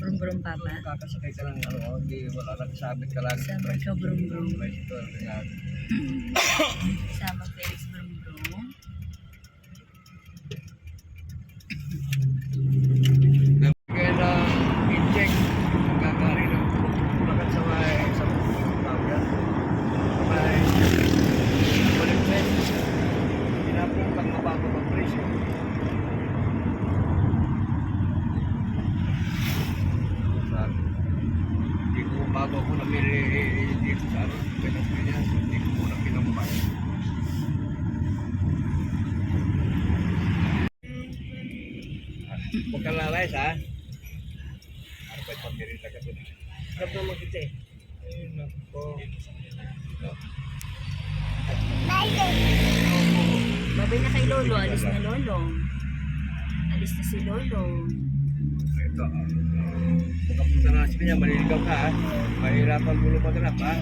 Brum-brum papa. Kakasakay ka lang, hindi, wala lang, sabit ka lang. Sama ka brum-brum. Tricycle, yan. Sama Felix brum-brum. Kaya na in-check, nagkakari ng bakat sa tawag yan. May balik-balik. Hinapon pag mababa ng presyo. Hindi ko bago ako namili dito sa ano, Pilipinas, hindi ko muna pinamahal. Huwag kang lalayas ha. Ano ba'y pamirin lang kasi? Harap naman kita eh. Ayun na po. Babay na kay Lolo. Alis na Lolo. Alis na si Lolo. Ito. Pagkapunta na kasi niya, maliligaw ka ha. Mahirapan mo lumaganap ha.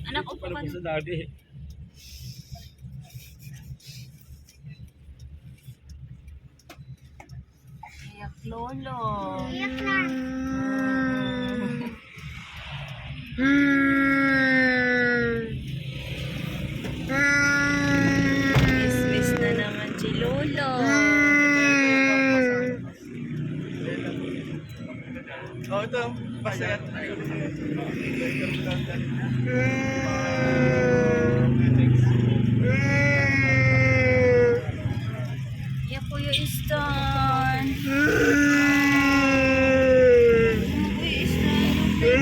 Anak, upo ka Ano na. sa daddy? Iyak Lolo. Iyak na. Miss na naman si Lolo. Oh, ito. Pasayat. Iyak Kuya Istan. Kuya Istan. Kuya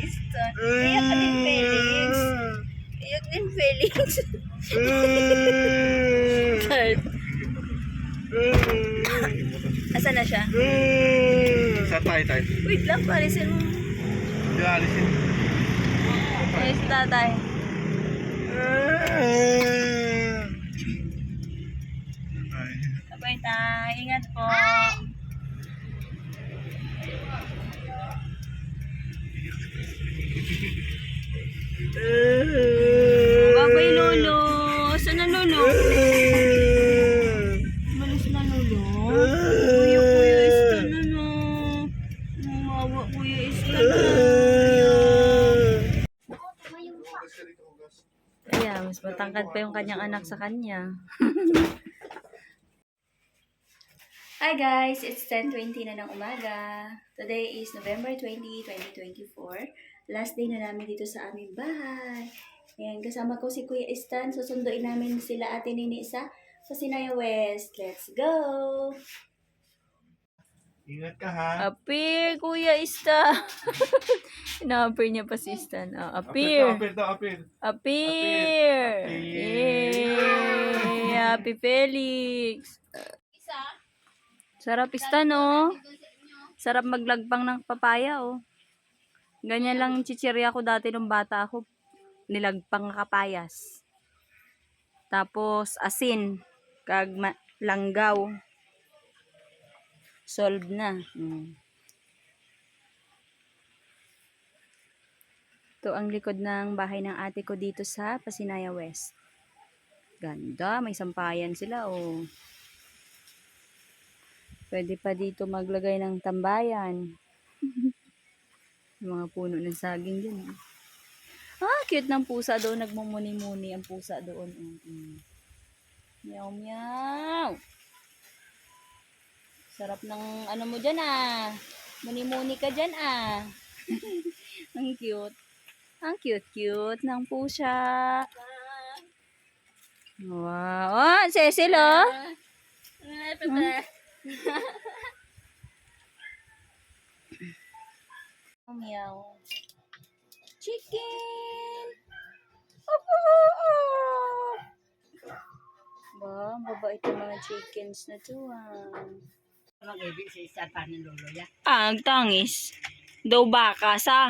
Istan. Iyak ka din Felix. Iyak din Felix. Third. Asan na siya? Sa tayo. Wait lang, palisin mo. Hindi alisin. Ay, si tatay. Sabay tayo. Ingat po. Babay Lolo. Saan na Lolo? Malis na Lolo. Kuya Istan na. Mawawa Kuya Istan na. Ayan, mas matangkad pa yung kanyang anak sa kanya. Hi guys! It's 10:20 na ng umaga. Today is November 20, 2024. Last day na namin dito sa aming bahay. Ayan, kasama ko si Kuya Istan. Susunduin namin sila Ate Nini sa Pasinaya West. Let's go! Ingat ka ha. Appear, Kuya Istan! Ina-appear niya pa si Istan. Oh, appear! Apir. Appear! Appear! Yay! Happy Felix! Sarap Istan, oh. Sarap maglagpang ng papaya, oh. Ganyan lang chichirya ko dati nung bata ako. Nilagpang kapayas. Tapos asin. Kag langgaw. Solved na. Ito ang likod ng bahay ng ate ko dito sa Pasinaya West. Ganda. May sampayan sila, oh. Pwede pa dito maglagay ng tambayan. Mga puno ng saging dyan. Ah, cute ng pusa doon. Nagmumuni-muni ang pusa doon. Meow, meow. Sarap ng ano mo dyan, ah. Muni-muni ka dyan, ah. Ang cute. Ang cute-cute ng pusa. Wow. Oh, Cecil, oh. Meow. Chicken! Ba, mabait yung mga chickens na to, ah. Mag-ibig sa isa pa ng lolo ya. Ang tangis. Daw baka sa.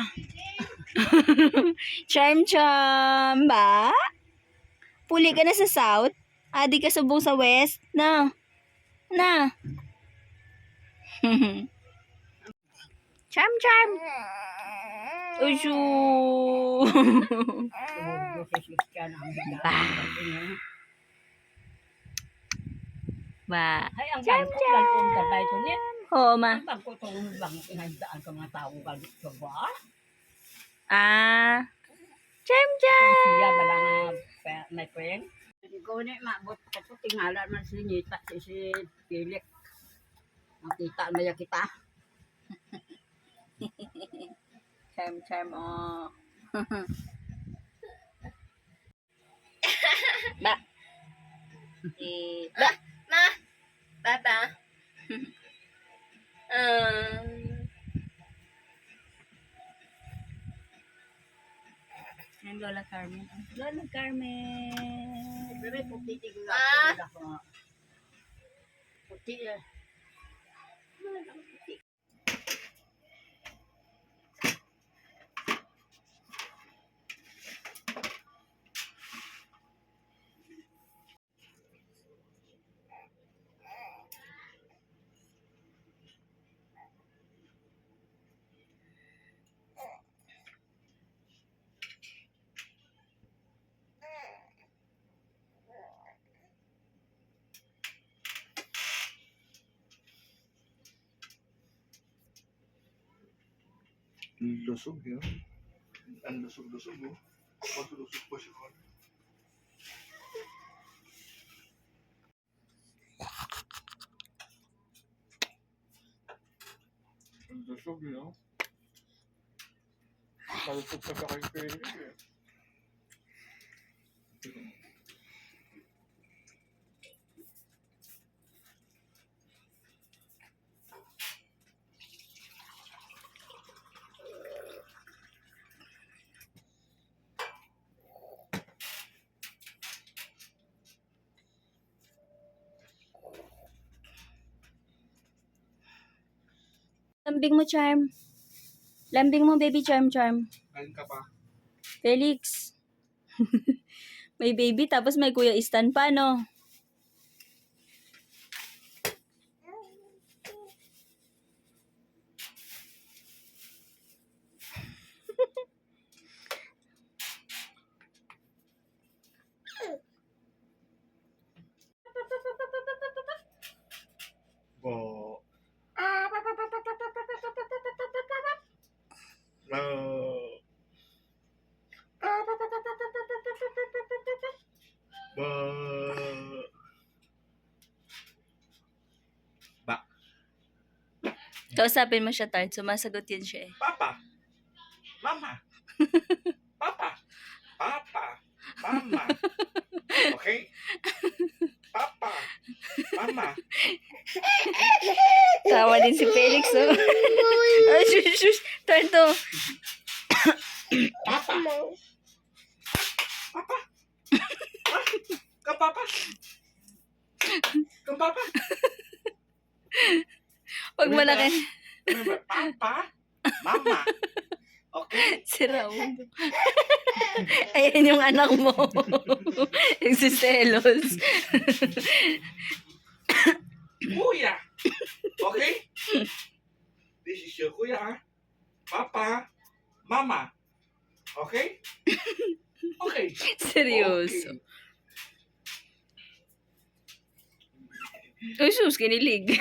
Charm ba? Puli ka na sa south? Adi ka subong sa west? Na. Na. Charm. Ushu. Ba. Ay, ang bangko, dalawang gabay ito niya. Oo, ma. Ang bangko itong bangko, inagdaan ka mga tao galit sa ba? Ah. Charm. Siya ba lang may pweng? Ikaw na, maabot ko tingala man si Nita, si Pilik. Makita na kita. Charm, oh. Ba. Ba. Ma. Baba. Yan, Lola Carmen. Lola Carmen. Bebe, puti tingala. Puti eh. Lusog yun. Ang lusog-lusog mo. Pag-lusog pa siya. Ang lusog yun. Malusog pa sa kay Felix eh. Lambing mo, Charm. Lambing mo, baby Charm. Kain ka pa. Felix. May baby, tapos may Kuya Stan pa, no? Bo. Ba. Kausapin mo siya, Tart. Sumasagot yun siya eh. Papa. Mama. Papa. Papa. Mama. Okay? Papa. Mama. Tawa din si Felix, oh. Ay, shush. Tart, oh. Papa. Papa. Kapapa. Kapapa. Pag malaki. Remember, Papa. Mama. Okay? Si Raul. Ayan yung anak mo. Nagsiselos. Kuya. Okay? This is your kuya, ha? Papa. Mama. Okay? Okay. Seryoso. Uy, sus, kinilig.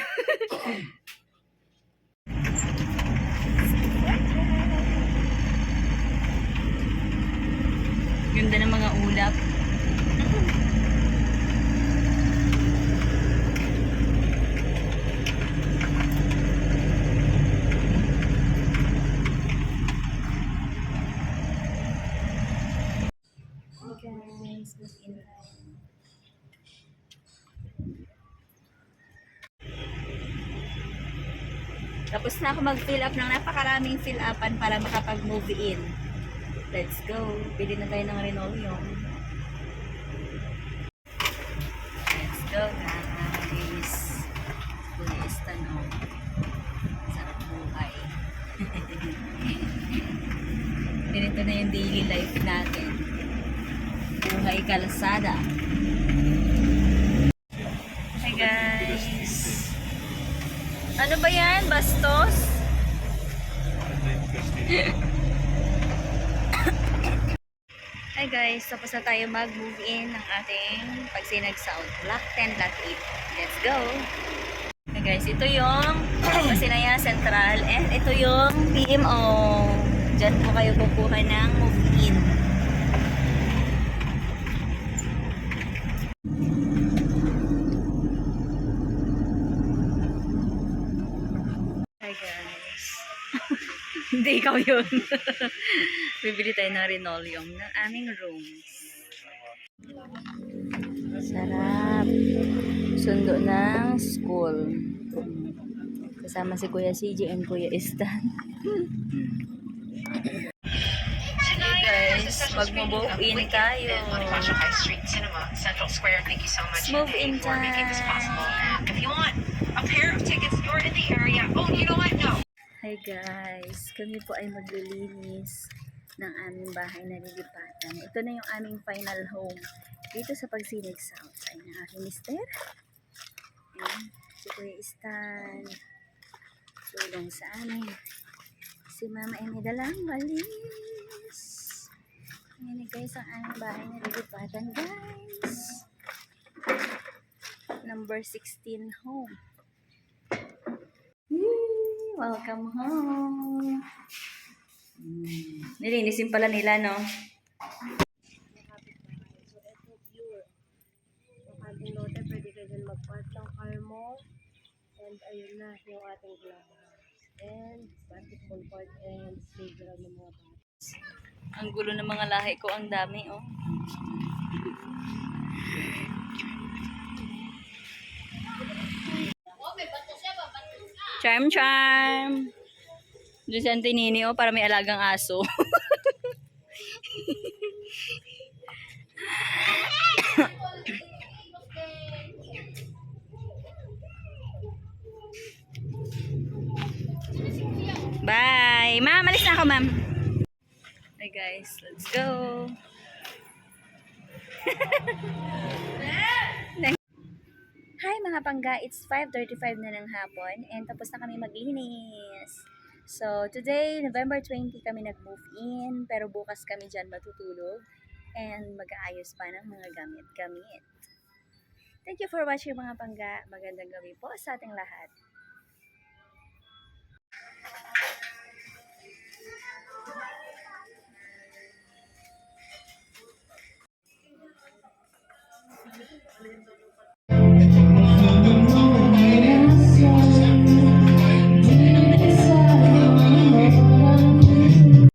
Ganda ng mga ulap. Guys, mag-in tayo. Tapos na ako mag-fill up ng napakaraming fill upan para makapag-movie in. Let's go. Pili na tayo ng Renovium. Let's go, guys. Please, tanong. Sarap buhay. Ganito na yung daily life natin. Buhay kalsada. Hi, guys. Ano ba yan? Bastos? Hi guys, tapos na tayo mag-move in ng ating Pagsinag South. Block 10, Block 8. Let's go! Hey guys, ito yung Pasinaya Central and ito yung PMO. Diyan po kayo kukuha ng move in. Hi guys. Hindi ikaw yun. Bibili tayo ng linoleum ng aming rooms. Sarap. Sundo ng school. Kasama si Kuya CJ and Kuya Stan. Hey guys, mag-move in tayo. Bonifacio High Street Cinema, Central Square. Thank you so much Move Andy, in for making this time. possible. And if you want a pair of tickets, you're in the area. Oh, you know what? No. Hi guys, kami po ay maglilinis ng aming bahay na lilipatan. Ito na yung aming final home dito sa Pagsinag South. Ay ng aking mister. Ayan, si Kuya Stan. Tulong sa amin. Si Mama ay may dalang walis. Ayan na guys ang aming bahay na lilipatan guys. Number 16 home. Welcome home. Nilinisin pala nila, no? Yung ating lote, pwede kayo dyan mag-park ng car mo. And ayun na, yung ating clubhouse. And basketball court and playground ng mga bata. Ang gulo ng mga lahi ko, ang dami, oh. Charm, charm. Diyan si Auntie Nini, oh, para may alagang aso. Bye! Ma'am, alis na ako, ma'am. Hey guys, let's go. Hi mga pangga, it's 5:35 na ng hapon and tapos na kami maglinis. So today, November 20 kami nag-move in pero bukas kami dyan matutulog and mag-aayos pa ng mga gamit-gamit. Thank you for watching mga pangga. Magandang gabi po sa ating lahat.